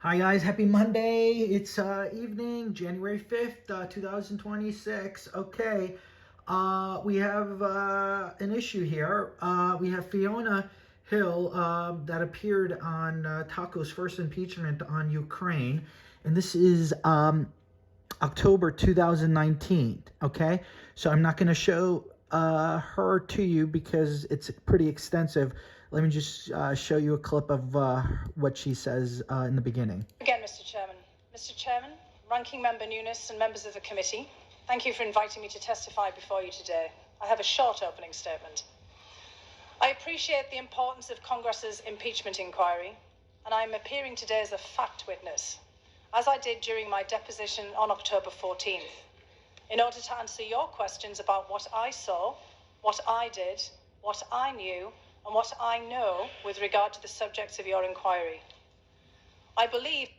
Hi guys, happy Monday. It's evening, January 5th, 2026. Okay, we have an issue here. We have Fiona Hill that appeared on Taco's first impeachment on Ukraine. And this is October 2019. Okay, so I'm not going to show her to you because it's pretty extensive. Let me just show you a clip of what she says in the beginning. Again, Mr. Chairman. Mr. Chairman, Ranking Member Nunes and members of the committee, thank you for inviting me to testify before you today. I have a short opening statement. I appreciate the importance of Congress's impeachment inquiry, and I am appearing today as a fact witness, as I did during my deposition on October 14th, in order to answer your questions about what I saw, what I did, what I knew, and what I know with regard to the subjects of your inquiry. I believe...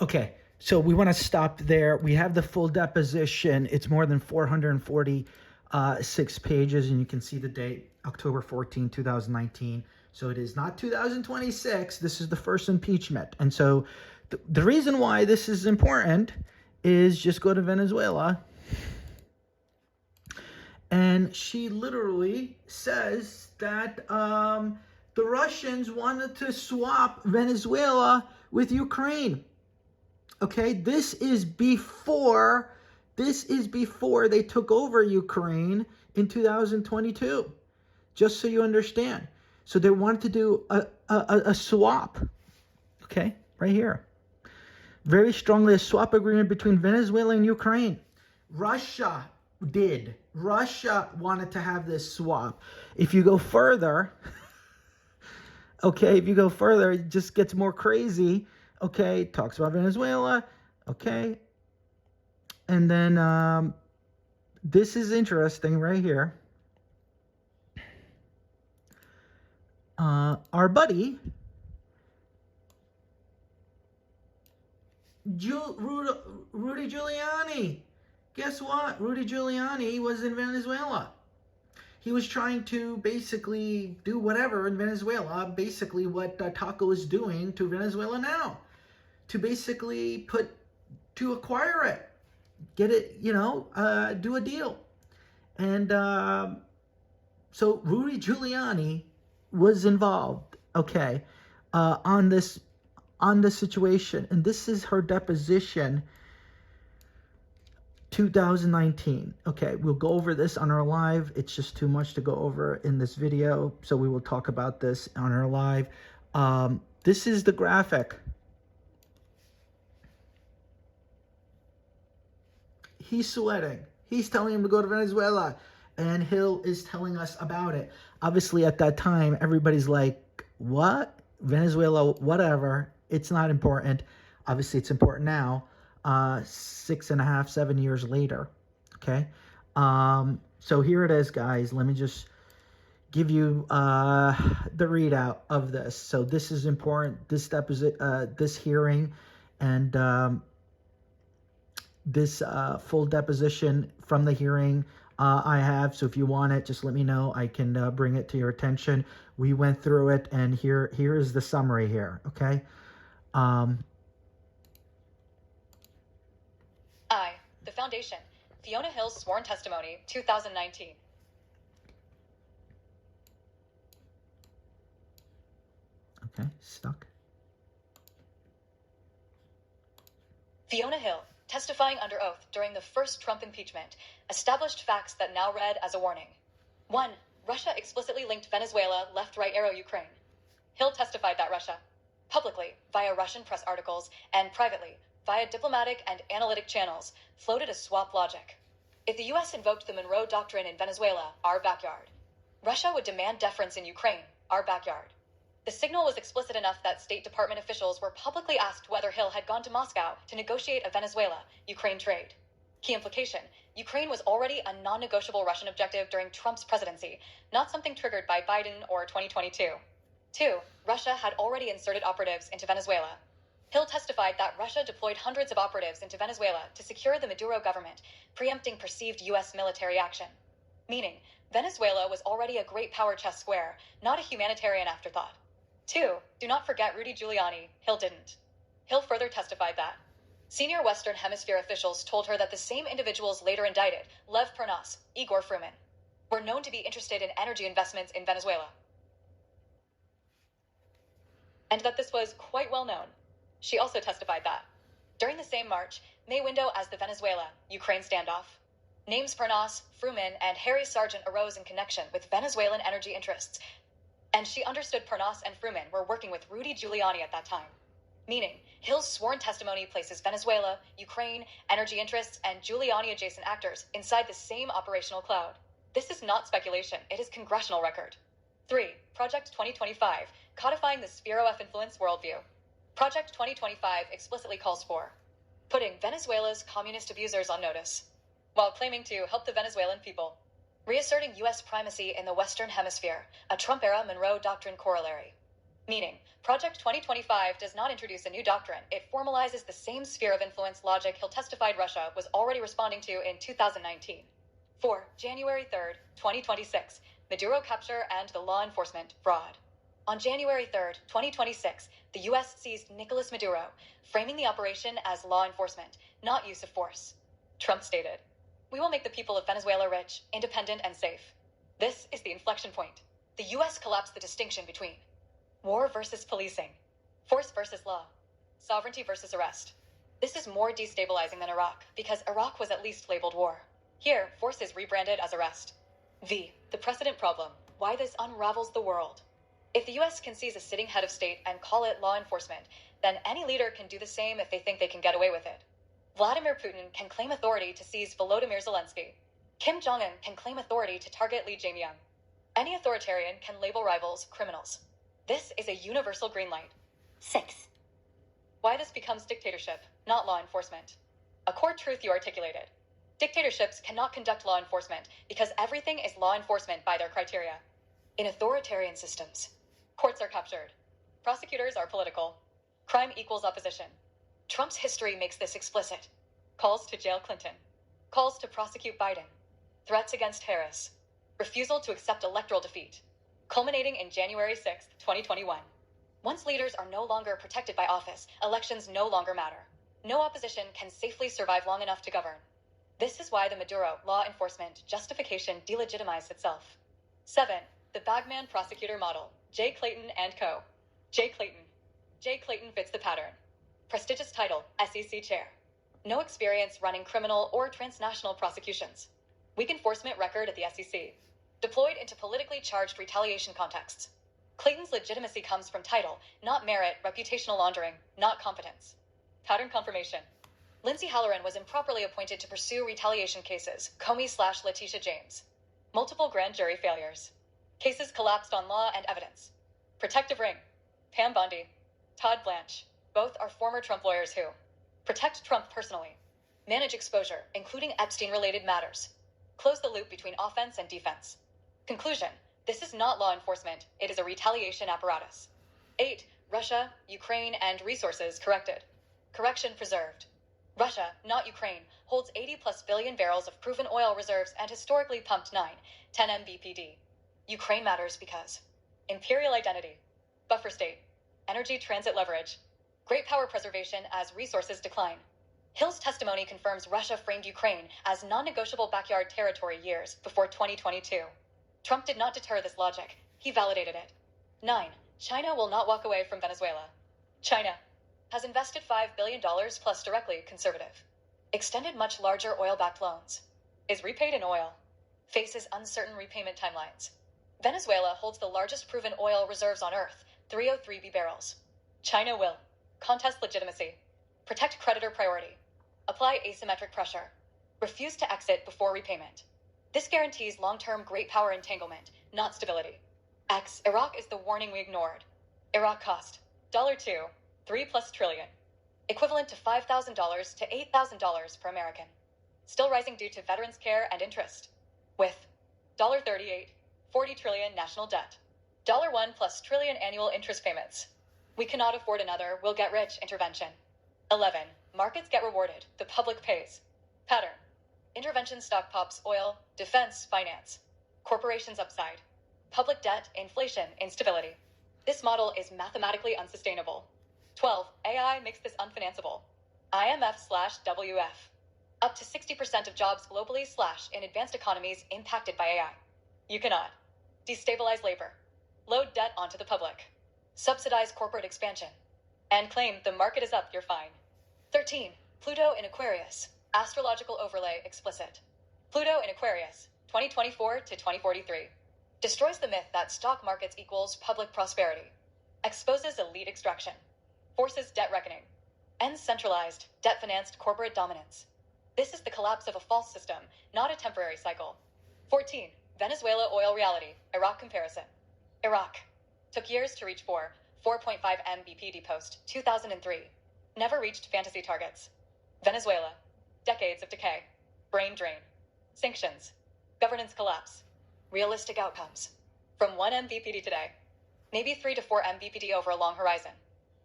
Okay, so we want to stop there. We have the full deposition. It's more than 446 pages, and you can see the date, October 14, 2019. So it is not 2026. This is the first impeachment. And so the reason why this is important is just go to Venezuela. And she literally says that the Russians wanted to swap Venezuela with Ukraine. Okay, this is before they took over Ukraine in 2022. Just so you understand. So they wanted to do a swap. Okay, right here. Very strongly a swap agreement between Venezuela and Ukraine. Russia wanted to have this swap. If you go further, okay, it just gets more crazy. Okay, talks about Venezuela. Okay. And then this is interesting right here. Our buddy, Rudy Giuliani. Guess what? Rudy Giuliani was in Venezuela. He was trying to basically do whatever in Venezuela, basically what Taco is doing to Venezuela now, to basically acquire it, get it, do a deal. And so Rudy Giuliani was involved, okay, on this situation. And this is her deposition, 2019. Okay, we'll go over this on our live. It's just too much to go over in this video, so we will talk about this on our live. This is the graphic. He's sweating. He's telling him to go to Venezuela, and Hill is telling us about it. Obviously, at that time, everybody's like, what? Venezuela, whatever. It's not important. Obviously, it's important now. 6.5, 7 years later. Okay. So here it is, guys. Let me just give you the readout of this. So this is important. This this hearing and this full deposition from the hearing I have. So if you want it, just let me know. I can bring it to your attention. We went through it, and here is the summary here. Okay. The Foundation, Fiona Hill's sworn testimony, 2019. Okay, stuck. Fiona Hill, testifying under oath during the first Trump impeachment, established facts that now read as a warning. 1. Russia explicitly linked Venezuela, left-right arrow Ukraine. Hill testified that Russia, publicly via Russian press articles and privately via diplomatic and analytic channels, floated a swap logic. If the U.S. invoked the Monroe Doctrine in Venezuela, our backyard, Russia would demand deference in Ukraine, our backyard. The signal was explicit enough that State Department officials were publicly asked whether Hill had gone to Moscow to negotiate a Venezuela-Ukraine trade. Key implication, Ukraine was already a non-negotiable Russian objective during Trump's presidency, not something triggered by Biden or 2022. 2. Russia had already inserted operatives into Venezuela. Hill testified that Russia deployed hundreds of operatives into Venezuela to secure the Maduro government, preempting perceived U.S. military action. Meaning, Venezuela was already a great power chess square, not a humanitarian afterthought. 2. Do not forget Rudy Giuliani. Hill didn't. Hill further testified that senior Western Hemisphere officials told her that the same individuals later indicted, Lev Parnas, Igor Fruman, were known to be interested in energy investments in Venezuela, and that this was quite well known. She also testified that during the same March, May window as the Venezuela-Ukraine standoff, names Parnas, Fruman, and Harry Sargent arose in connection with Venezuelan energy interests, and she understood Parnas and Fruman were working with Rudy Giuliani at that time. Meaning, Hill's sworn testimony places Venezuela, Ukraine, energy interests, and Giuliani-adjacent actors inside the same operational cloud. This is not speculation, it is congressional record. 3. Project 2025, codifying the sphere of influence worldview. Project 2025 explicitly calls for putting Venezuela's communist abusers on notice, while claiming to help the Venezuelan people, reasserting U.S. primacy in the Western Hemisphere, a Trump-era Monroe Doctrine corollary. Meaning, Project 2025 does not introduce a new doctrine, it formalizes the same sphere of influence logic Hill testified Russia was already responding to in 2019. 4. January 3rd, 2026, Maduro capture and the law enforcement fraud. On January 3rd, 2026, the U.S. seized Nicolas Maduro, framing the operation as law enforcement, not use of force. Trump stated, "We will make the people of Venezuela rich, independent, and safe." This is the inflection point. The U.S. collapsed the distinction between war versus policing, force versus law, sovereignty versus arrest. This is more destabilizing than Iraq, because Iraq was at least labeled war. Here, force is rebranded as arrest. V. The precedent problem. Why this unravels the world. If the U.S. can seize a sitting head of state and call it law enforcement, then any leader can do the same if they think they can get away with it. Vladimir Putin can claim authority to seize Volodymyr Zelensky. Kim Jong-un can claim authority to target Lee Jae-myung. Any authoritarian can label rivals criminals. This is a universal green light. 6. Why this becomes dictatorship, not law enforcement. A core truth you articulated. Dictatorships cannot conduct law enforcement because everything is law enforcement by their criteria. In authoritarian systems, courts are captured. Prosecutors are political. Crime equals opposition. Trump's history makes this explicit. Calls to jail Clinton. Calls to prosecute Biden. Threats against Harris. Refusal to accept electoral defeat. Culminating in January 6, 2021. Once leaders are no longer protected by office, elections no longer matter. No opposition can safely survive long enough to govern. This is why the Maduro law enforcement justification delegitimized itself. 7. The Bagman prosecutor model. J. Clayton and Co. J. Clayton. J. Clayton fits the pattern. Prestigious title, SEC chair. No experience running criminal or transnational prosecutions. Weak enforcement record at the SEC. Deployed into politically charged retaliation contexts. Clayton's legitimacy comes from title, not merit, reputational laundering, not competence. Pattern confirmation. Lindsay Halloran was improperly appointed to pursue retaliation cases, Comey/Letitia James. Multiple grand jury failures. Cases collapsed on law and evidence. Protective ring. Pam Bondi. Todd Blanche. Both are former Trump lawyers who protect Trump personally. Manage exposure, including Epstein-related matters. Close the loop between offense and defense. Conclusion. This is not law enforcement. It is a retaliation apparatus. 8. Russia, Ukraine, and resources corrected. Correction preserved. Russia, not Ukraine, holds 80+ billion barrels of proven oil reserves and historically pumped 10 MBPD. Ukraine matters because imperial identity, buffer state, energy transit leverage, great power preservation as resources decline. Hill's testimony confirms Russia framed Ukraine as non-negotiable backyard territory years before 2022. Trump did not deter this logic. He validated it. 9. China will not walk away from Venezuela. China has invested $5 billion plus directly conservative. Extended much larger oil-backed loans. Is repaid in oil. Faces uncertain repayment timelines. Venezuela holds the largest proven oil reserves on Earth, 303 barrels. China will contest legitimacy. Protect creditor priority. Apply asymmetric pressure. Refuse to exit before repayment. This guarantees long-term great power entanglement, not stability. X. Iraq is the warning we ignored. Iraq cost $2, 3+ trillion. Equivalent to $5,000 to $8,000 per American. Still rising due to veterans' care and interest. With $38, 40 trillion national debt. $1+ trillion annual interest payments. We cannot afford another will get rich intervention. 11. Markets get rewarded. The public pays. Pattern. Intervention stock pops oil, defense, finance. Corporations upside. Public debt, inflation, instability. This model is mathematically unsustainable. 12. AI makes this unfinanceable. IMF/WF. Up to 60% of jobs globally / in advanced economies impacted by AI. You cannot. Destabilize labor. Load debt onto the public. Subsidize corporate expansion. And claim the market is up, you're fine. 13. Pluto in Aquarius. Astrological overlay explicit. Pluto in Aquarius, 2024 to 2043. Destroys the myth that stock markets equals public prosperity. Exposes elite extraction. Forces debt reckoning. Ends centralized, debt-financed corporate dominance. This is the collapse of a false system, not a temporary cycle. 14. Venezuela oil reality, Iraq comparison. Iraq. Took years to reach 4.5 mbpd post 2003. Never reached fantasy targets. Venezuela. Decades of decay. Brain drain. Sanctions. Governance collapse. Realistic outcomes. From 1 mbpd today. Maybe 3 to 4 mbpd over a long horizon.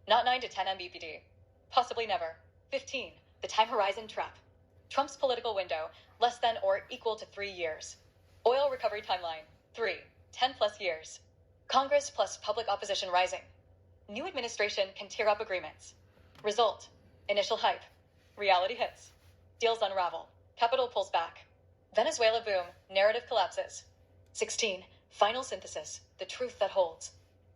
Not 9 to 10 mbpd. Possibly never. 15. The time horizon trap. Trump's political window, less than or equal to 3 years. Oil recovery timeline, 3, 10 plus years. Congress plus public opposition rising. New administration can tear up agreements. Result, initial hype. Reality hits. Deals unravel. Capital pulls back. Venezuela boom, narrative collapses. 16, final synthesis, the truth that holds.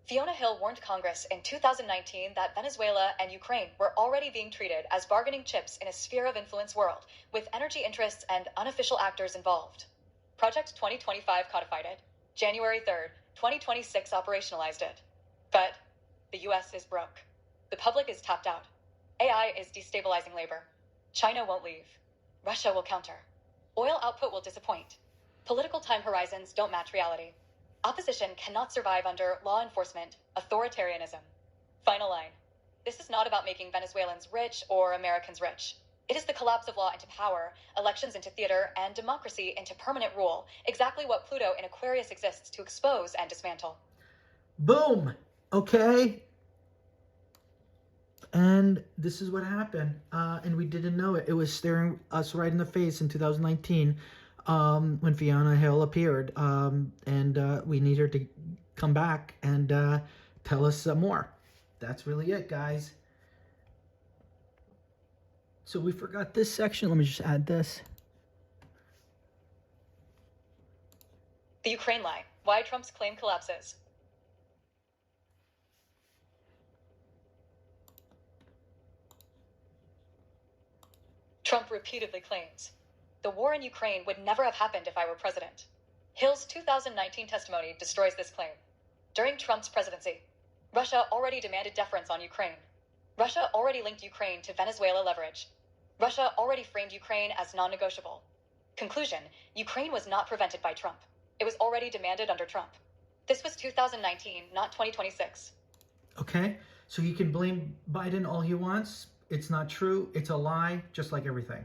Fiona Hill warned Congress in 2019 that Venezuela and Ukraine were already being treated as bargaining chips in a sphere of influence world, with energy interests and unofficial actors involved. Project 2025 codified it. January 3rd, 2026 operationalized it. But the US is broke. The public is tapped out. AI is destabilizing labor. China won't leave. Russia will counter. Oil output will disappoint. Political time horizons don't match reality. Opposition cannot survive under law enforcement, authoritarianism. Final line. This is not about making Venezuelans rich or Americans rich. It is the collapse of law into power, elections into theater, and democracy into permanent rule, exactly what Pluto in Aquarius exists to expose and dismantle. Boom. Okay. And this is what happened. And we didn't know it. It was staring us right in the face in 2019 when Fiona Hill appeared. And we need her to come back and tell us some more. That's really it, guys. So we forgot this section. Let me just add this. The Ukraine lie. Why Trump's claim collapses. Trump repeatedly claims, the war in Ukraine would never have happened if I were president. Hill's 2019 testimony destroys this claim. During Trump's presidency, Russia already demanded deference on Ukraine. Russia already linked Ukraine to Venezuela leverage. Russia already framed Ukraine as non-negotiable. Conclusion, Ukraine was not prevented by Trump. It was already demanded under Trump. This was 2019, not 2026. Okay, so he can blame Biden all he wants. It's not true. It's a lie, just like everything.